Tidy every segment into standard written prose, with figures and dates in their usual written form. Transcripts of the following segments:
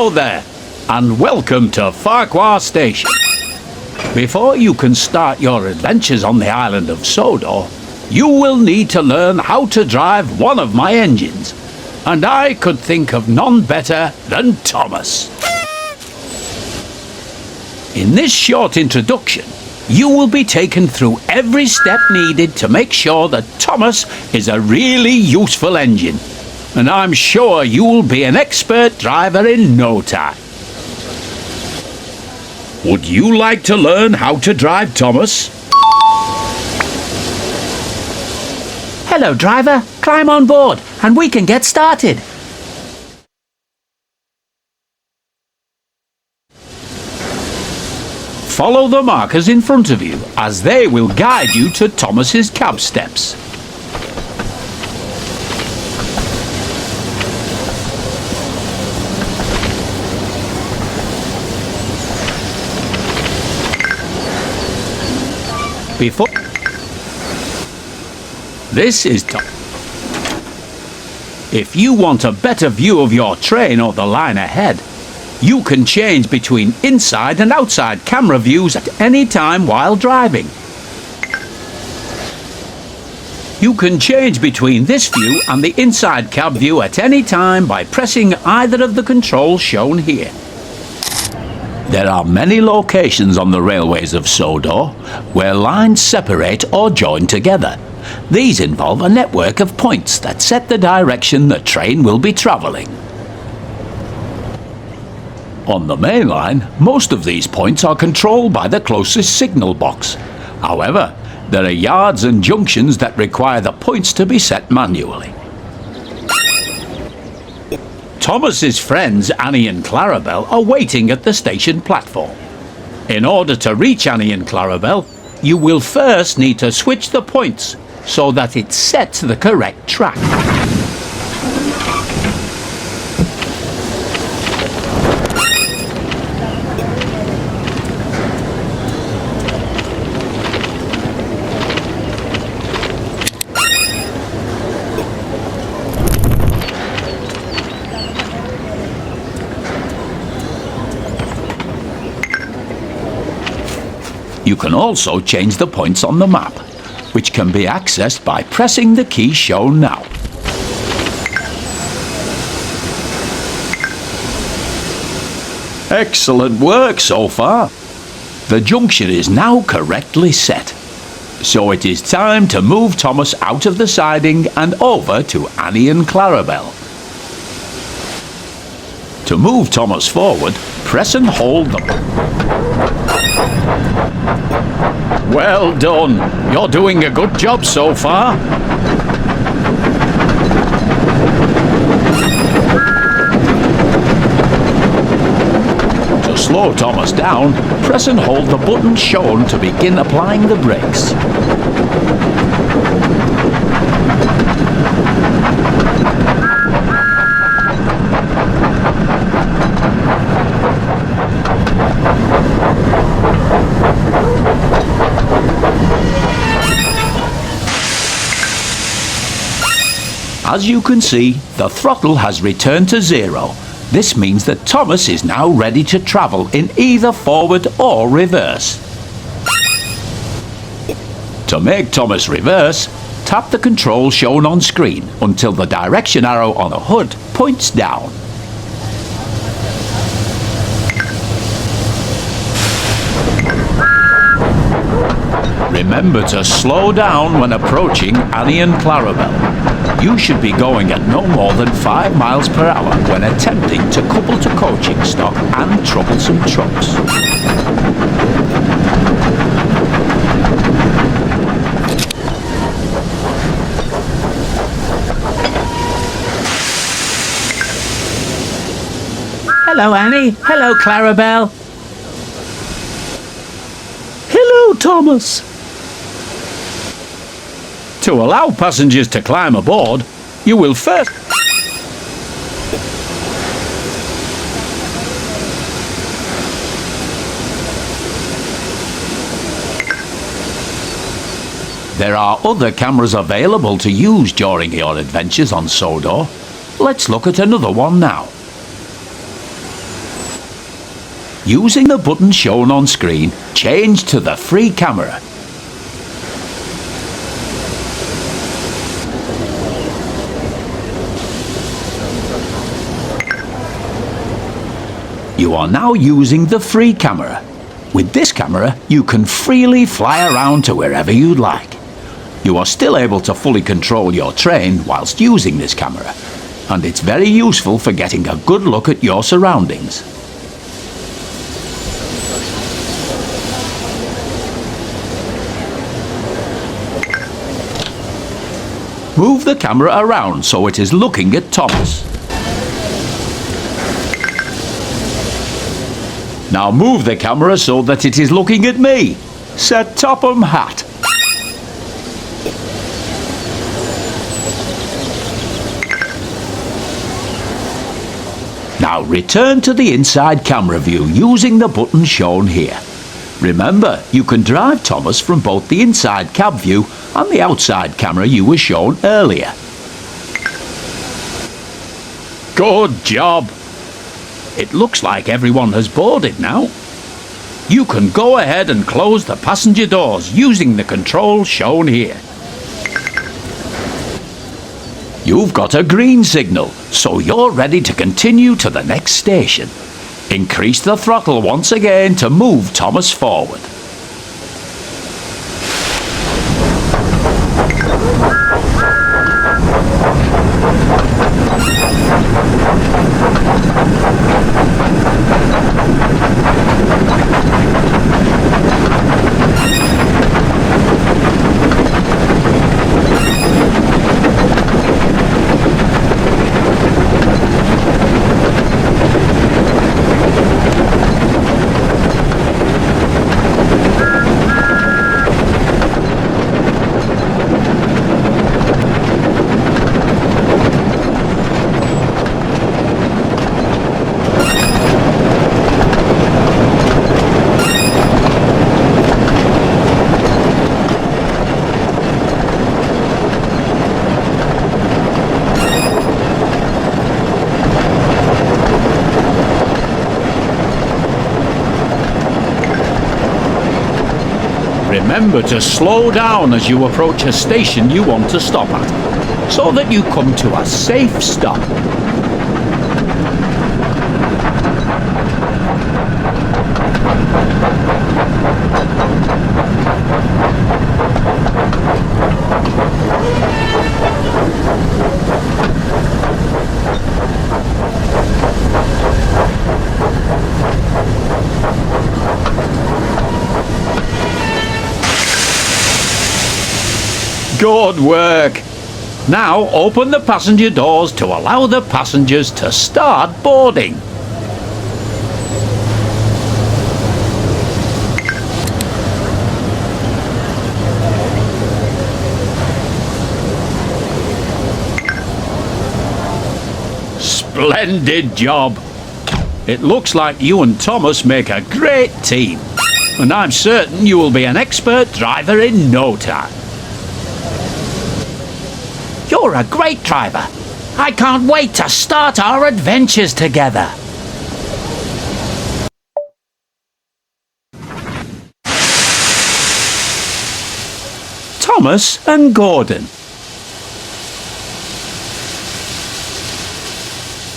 Hello there, and welcome to Farquhar Station. Before you can start your adventures on the island of Sodor, you will need to learn how to drive one of my engines. And I could think of none better than Thomas. In this short introduction, you will be taken through every step needed to make sure that Thomas is a really useful engine. And I'm sure you will be an expert driver in no time. Would you like to learn how to drive Thomas? Hello, driver. Climb on board and we can get started. Follow the markers in front of you as they will guide you to Thomas's cab steps. This is If you want a better view of your train or the line ahead, you can change between inside and outside camera views at any time while driving. You can change between this view and the inside cab view at any time by pressing either of the controls shown here. There are many locations on the railways of Sodor where lines separate or join together. These involve a network of points that set the direction the train will be travelling. On the main line, most of these points are controlled by the closest signal box. However, there are yards and junctions that require the points to be set manually. Thomas's friends Annie and Clarabel are waiting at the station platform. In order to reach Annie and Clarabel, you will first need to switch the points so that it sets the correct track. You can also change the points on the map, which can be accessed by pressing the key shown now. Excellent work so far. The junction is now correctly set. So it is time to move Thomas out of the siding and over to Annie and Clarabel. To move Thomas forward, press and hold Well done. You're doing a good job so far. To slow Thomas down, press and hold the button shown to begin applying the brakes. As you can see, the throttle has returned to zero. This means that Thomas is now ready to travel in either forward or reverse. To make Thomas reverse, tap the control shown on screen until the direction arrow on the hood points down. Remember to slow down when approaching Annie and Clarabel. You should be going at no more than 5 miles per hour when attempting to couple to coaching stock and troublesome trucks. Hello, Annie. Hello, Clarabel. Hello, Thomas. To allow passengers to climb aboard, you will first There are other cameras available to use during your adventures on Sodor. Let's look at another one now. Using the button shown on screen, change to the free camera. You are now using the free camera. With this camera, you can freely fly around to wherever you'd like. You are still able to fully control your train whilst using this camera, and it's very useful for getting a good look at your surroundings. Move the camera around so it is looking at Thomas. Now move the camera so that it is looking at me. Set Topham hat. Now return to the inside camera view using the button shown here. Remember, you can drive Thomas from both the inside cab view and the outside camera you were shown earlier. Good job! It looks like everyone has boarded now. You can go ahead and close the passenger doors using the controls shown here. You've got a green signal, so you're ready to continue to the next station. Increase the throttle once again to move Thomas forward. Remember to slow down as you approach a station you want to stop at, so that you come to a safe stop. Good work! Now open the passenger doors to allow the passengers to start boarding. Splendid job! It looks like you and Thomas make a great team, and I'm certain you will be an expert driver in no time. You're a great driver. I can't wait to start our adventures together. Thomas and Gordon.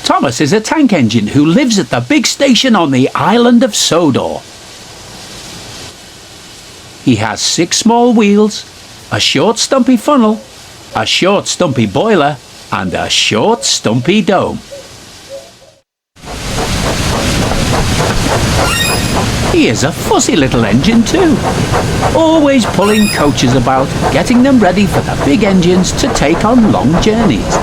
Thomas is a tank engine who lives at the big station on the island of Sodor. He has 6 small wheels, a short stumpy funnel, a short stumpy boiler, and a short stumpy dome. He is a fussy little engine too, always pulling coaches about, getting them ready for the big engines to take on long journeys.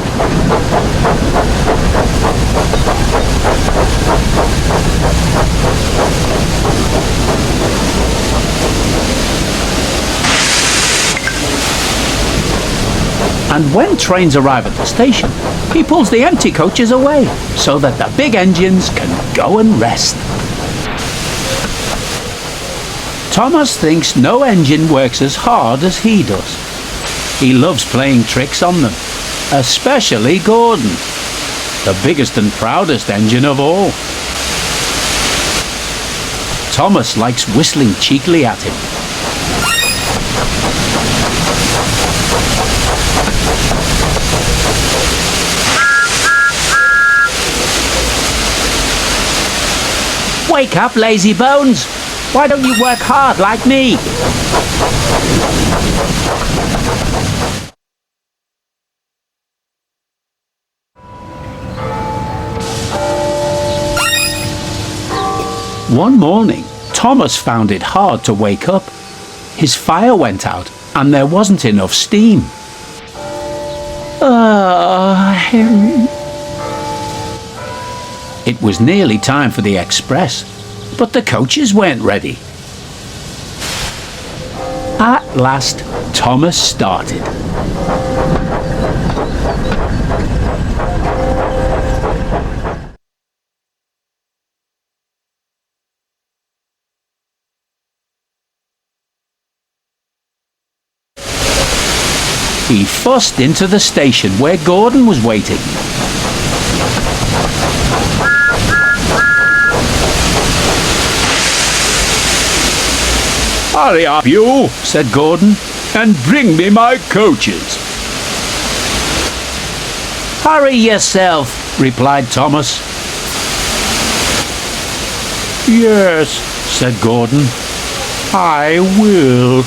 And when trains arrive at the station, he pulls the empty coaches away so that the big engines can go and rest. Thomas thinks no engine works as hard as he does. He loves playing tricks on them, especially Gordon, the biggest and proudest engine of all. Thomas likes whistling cheekily at him. Wake up, lazy bones. Why don't you work hard like me? One morning, Thomas found it hard to wake up. His fire went out and there wasn't enough steam. It was nearly time for the express, but the coaches weren't ready. At last, Thomas started. He fussed into the station where Gordon was waiting. "Hurry up, you," said Gordon, "and bring me my coaches." Hurry yourself, replied Thomas. "Yes," said Gordon, "I will."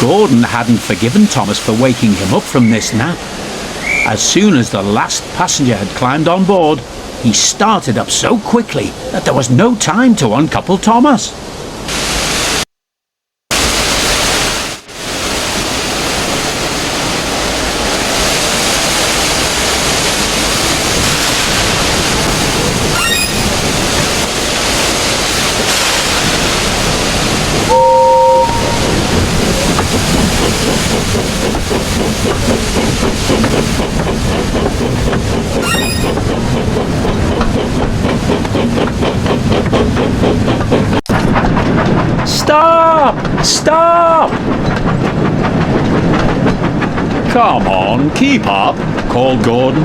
Gordon hadn't forgiven Thomas for waking him up from this nap. As soon as the last passenger had climbed on board, he started up so quickly that there was no time to uncouple Thomas. Stop! Stop! Come on, keep up, called Gordon.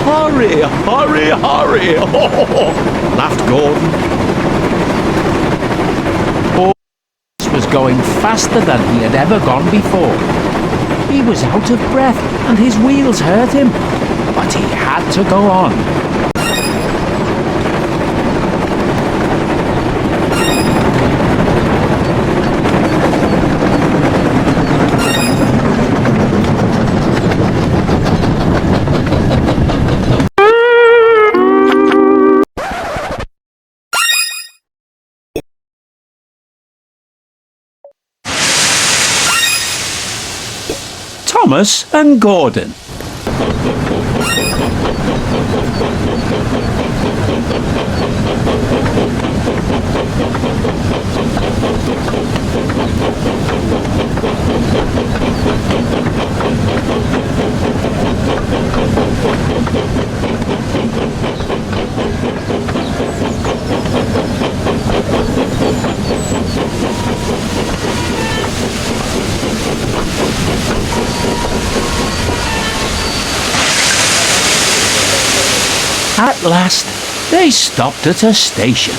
Hurry, hurry, hurry! Laughed Gordon. Horse was going faster than he had ever gone before. He was out of breath and his wheels hurt him, but he had to go on. Thomas and Gordon. At last, they stopped at a station.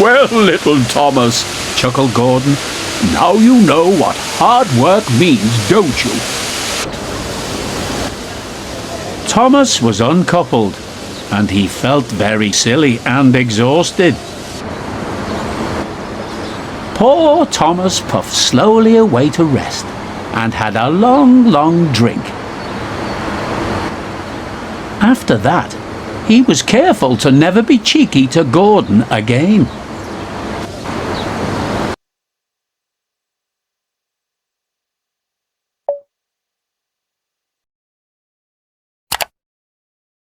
Well, little Thomas, chuckled Gordon, now you know what hard work means, don't you? Thomas was uncoupled, and he felt very silly and exhausted. Poor Thomas puffed slowly away to rest, and had a long, long drink. After that, he was careful to never be cheeky to Gordon again.